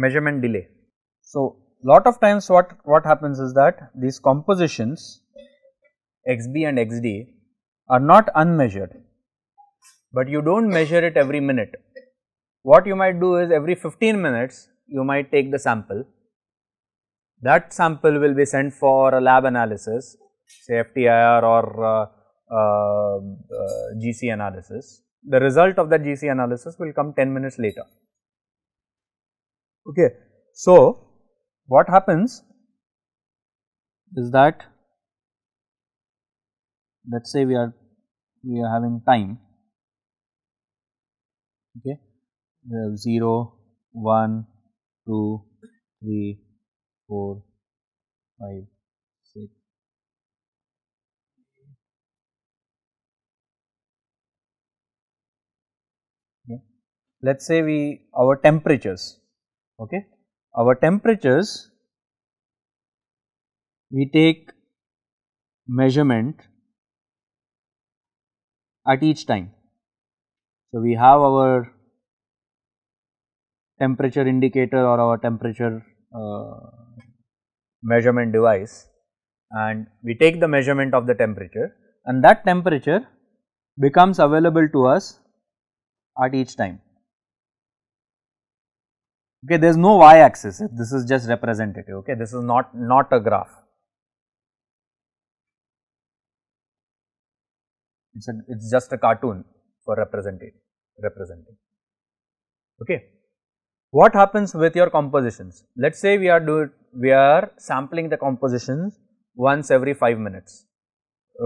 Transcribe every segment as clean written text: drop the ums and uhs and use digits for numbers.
measurement delay. So, lot of times what happens is that these compositions xb and xd are not unmeasured, but you do not measure it every minute. What you might do is every 15 minutes you might take the sample. That sample will be sent for a lab analysis, say FTIR or GC analysis. The result of that GC analysis will come 10 minutes later. Okay. So, what happens is that, let us say we are having time, okay, we have 0, 1, 2, 3, 4, 5, 6, okay. Let us say our temperatures, okay, our temperatures, we take measurement at each time. So, we have our temperature indicator or our temperature measurement device, and we take the measurement of the temperature, and that temperature becomes available to us at each time. Okay, there is no y axis, this is just representative, okay, this is not a graph. It's just a cartoon for representing. Okay. What happens with your compositions? Let us say we are sampling the compositions once every 5 minutes,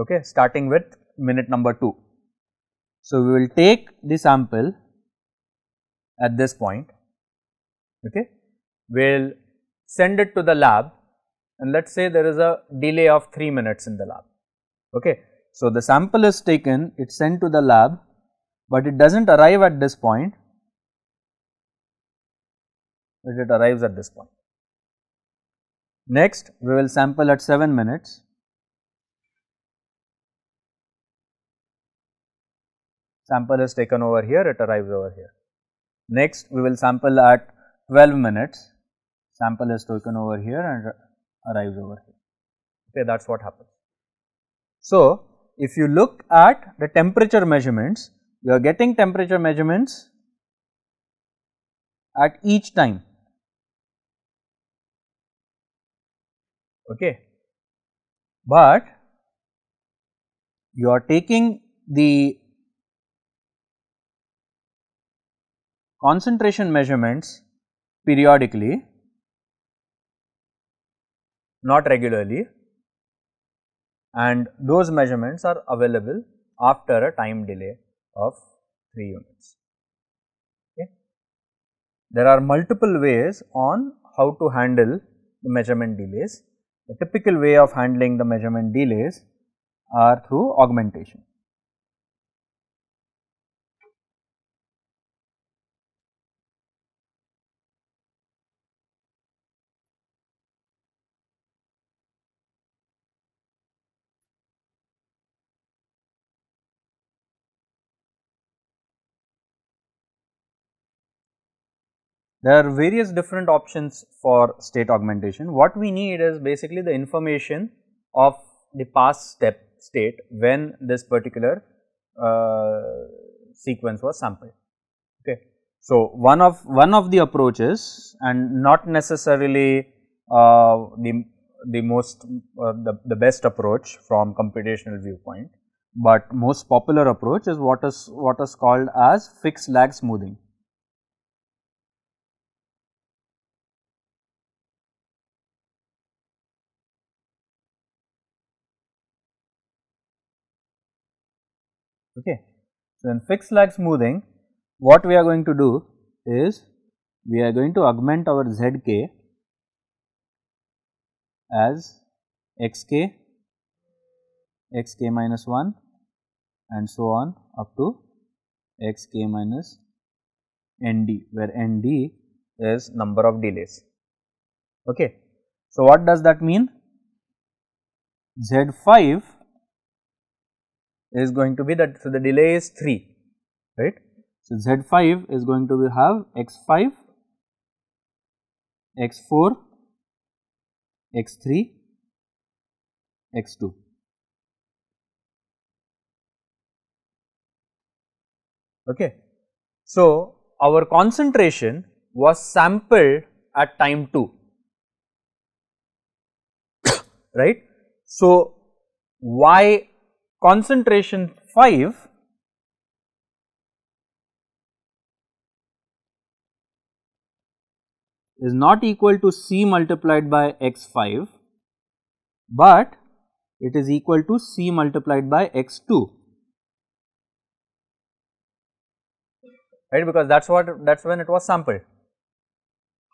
okay, starting with minute number 2. So, we will take the sample at this point, okay, we will send it to the lab, and let us say there is a delay of 3 minutes in the lab, okay. So, the sample is taken, it is sent to the lab, but it does not arrive at this point, but it arrives at this point. Next, we will sample at 7 minutes, sample is taken over here, it arrives over here. Next, we will sample at 12 minutes, sample is taken over here and arrives over here, okay, that is what happens. So, if you look at the temperature measurements, you are getting temperature measurements at each time, okay, but you are taking the concentration measurements periodically, not regularly, and those measurements are available after a time delay of 3 units. Okay. There are multiple ways on how to handle the measurement delays. The typical way of handling the measurement delays are through augmentation. There are various different options for state augmentation. What we need is basically the information of the past state when this particular sequence was sampled. Okay. So, one of the approaches, and not necessarily the best approach from computational viewpoint, but most popular approach is what is called as fixed lag smoothing. Okay. So, in fixed lag smoothing, what we are going to do is we are going to augment our zk as xk, xk minus 1 and so on up to xk minus nd, where nd is number of delays. Okay. So, what does that mean? Z5 is going to be that, so the delay is 3, right. So, Z5 is going to have x5 x4, x3, x2. Okay. So, our concentration was sampled at time 2, right. So, y concentration 5 is not equal to C multiplied by x5, but it is equal to C multiplied by x2, right, because that is when it was sampled.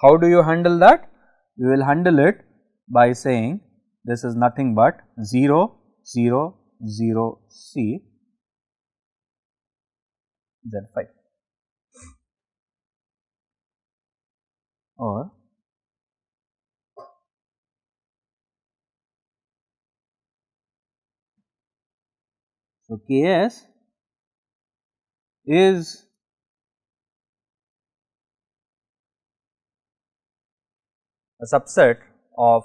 How do you handle that? You will handle it by saying this is nothing but 0, 0, 0, C Z5, or so Ks is a subset of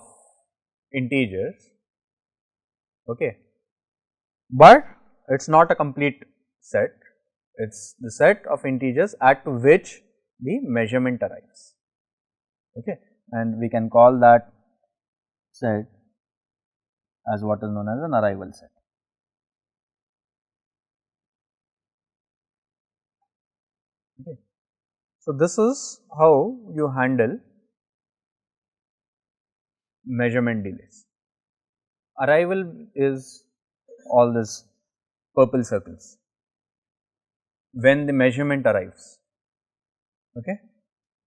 integers, okay, but it is not a complete set, it is the set of integers at which the measurement arrives, okay, and we can call that set as what is known as an arrival set. Okay. So, this is how you handle measurement delays. Arrival is all this purple circles when the measurement arrives. Okay.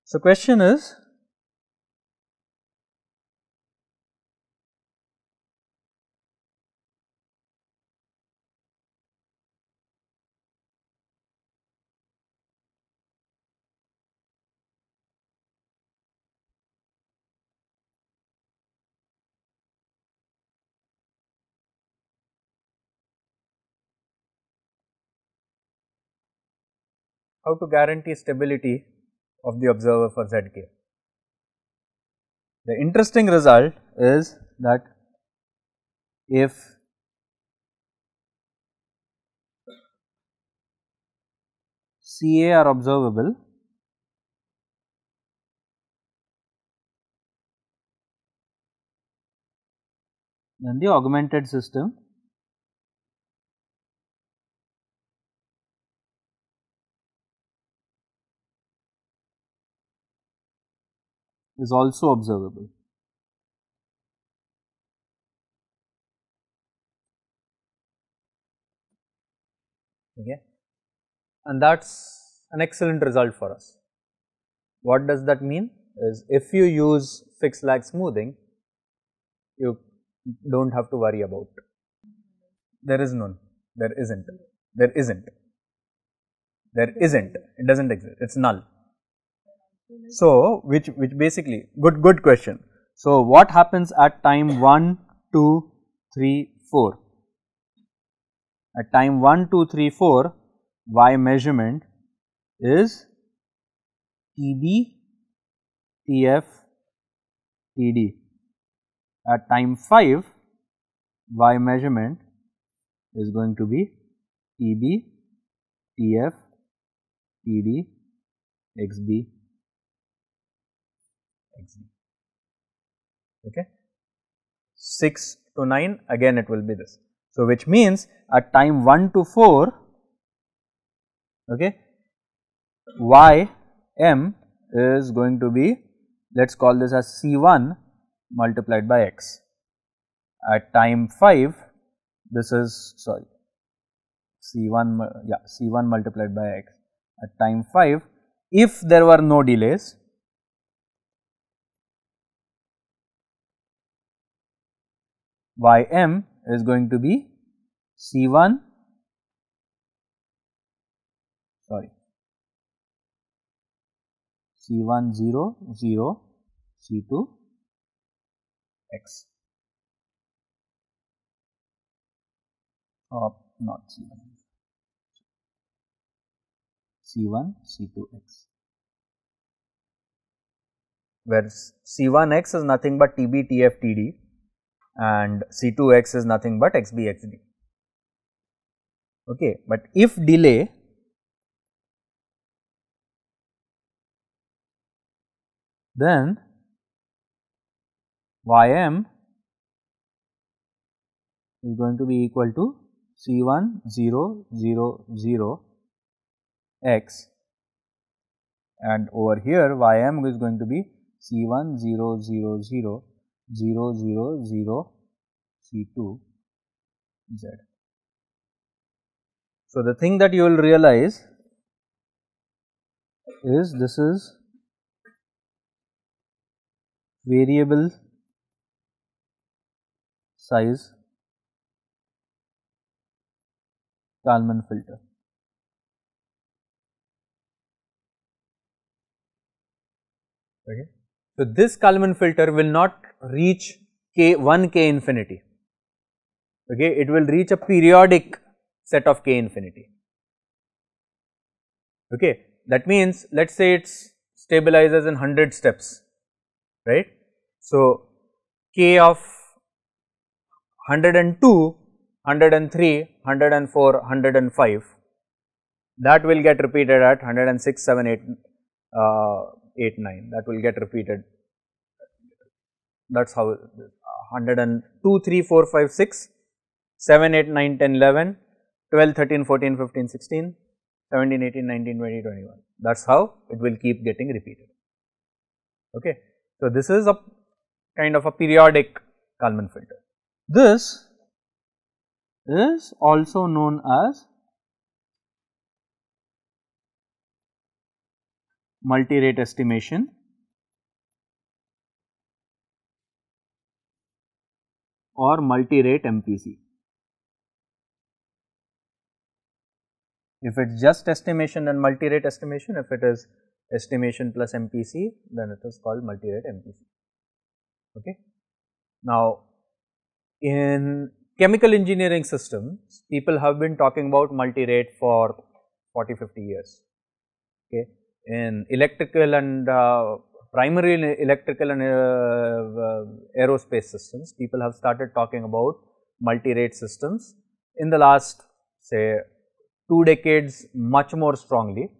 So, question is, how to guarantee stability of the observer for Zk. The interesting result is that if Ca are observable, then the augmented system is also observable. Okay. And that is an excellent result for us. What does that mean? Is if you use fixed lag smoothing, you do not have to worry about. There is none, there isn't, there isn't, there isn't, it does not exist, it is null. So, which basically good question. So, what happens at time 1, 2, 3, 4? At time 1, 2, 3, 4, y measurement is TB, TF, TD. At time 5, y measurement is going to be TB, TF, TD, XB, XB. Okay. 6 to 9, again it will be this. So, which means at time 1 to 4, okay, y m is going to be, let us call this as C1 multiplied by x. At time 5, this is sorry C1, yeah, C1 multiplied by x. At time 5, if there were no delays, Ym is going to be C1, sorry, C1 0 0 C2 x, not C1, C1 C2 x. where C1x is nothing but TB, TF, TD and C2x is nothing but XB, XD. Okay, but if delay then Ym is going to be equal to C1 0 0 0 x, and over here Ym is going to be C1 0 0 0 0 0 0 C2 z. So, the thing that you will realize is this is variable size Kalman filter. Okay. So, this Kalman filter will not reach k infinity, okay. It will reach a periodic set of k infinity, okay. That means, let us say it stabilizes in 100 steps, right. So, k of 102, 103, 104, 105, that will get repeated at 106, 7, 8, 8, 9, that will get repeated. That is how 102, 3, 4, 5, 6, 7, 8, 9, 10, 11, 12, 13, 14, 15, 16, 17, 18, 19, 20, 21. That is how it will keep getting repeated. Okay. So, this is a kind of a periodic Kalman filter. This is also known as multi-rate estimation or multi-rate MPC. If it is just estimation and multi-rate estimation, if it is estimation plus MPC, then it is called multi-rate MPC. Okay. Now, in chemical engineering systems, people have been talking about multi-rate for 40, 50 years. Okay. In electrical and primarily electrical and aerospace systems, people have started talking about multi-rate systems in the last, say, 2 decades much more strongly,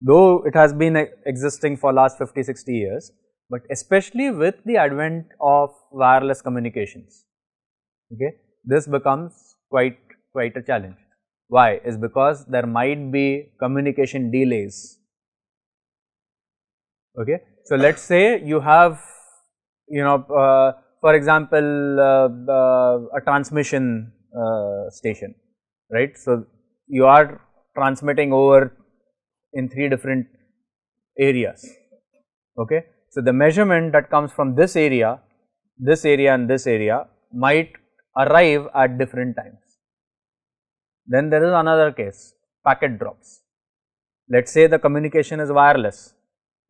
though it has been existing for last 50, 60 years, but especially with the advent of wireless communications, okay, this becomes quite a challenge. Why? Is because there might be communication delays. Okay. So, let us say you have, for example, a transmission station, right. So, you are transmitting over in 3 different areas. Okay. So, the measurement that comes from this area and this area might arrive at different times. Then there is another case, packet drops. Let us say the communication is wireless.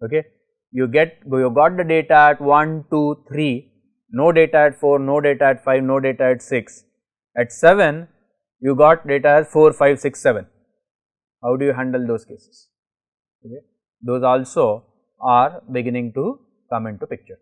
Okay. You got the data at 1, 2, 3, no data at 4, no data at 5, no data at 6. At 7, you got data as 4, 5, 6, 7. How do you handle those cases? Okay. Those also are beginning to come into picture.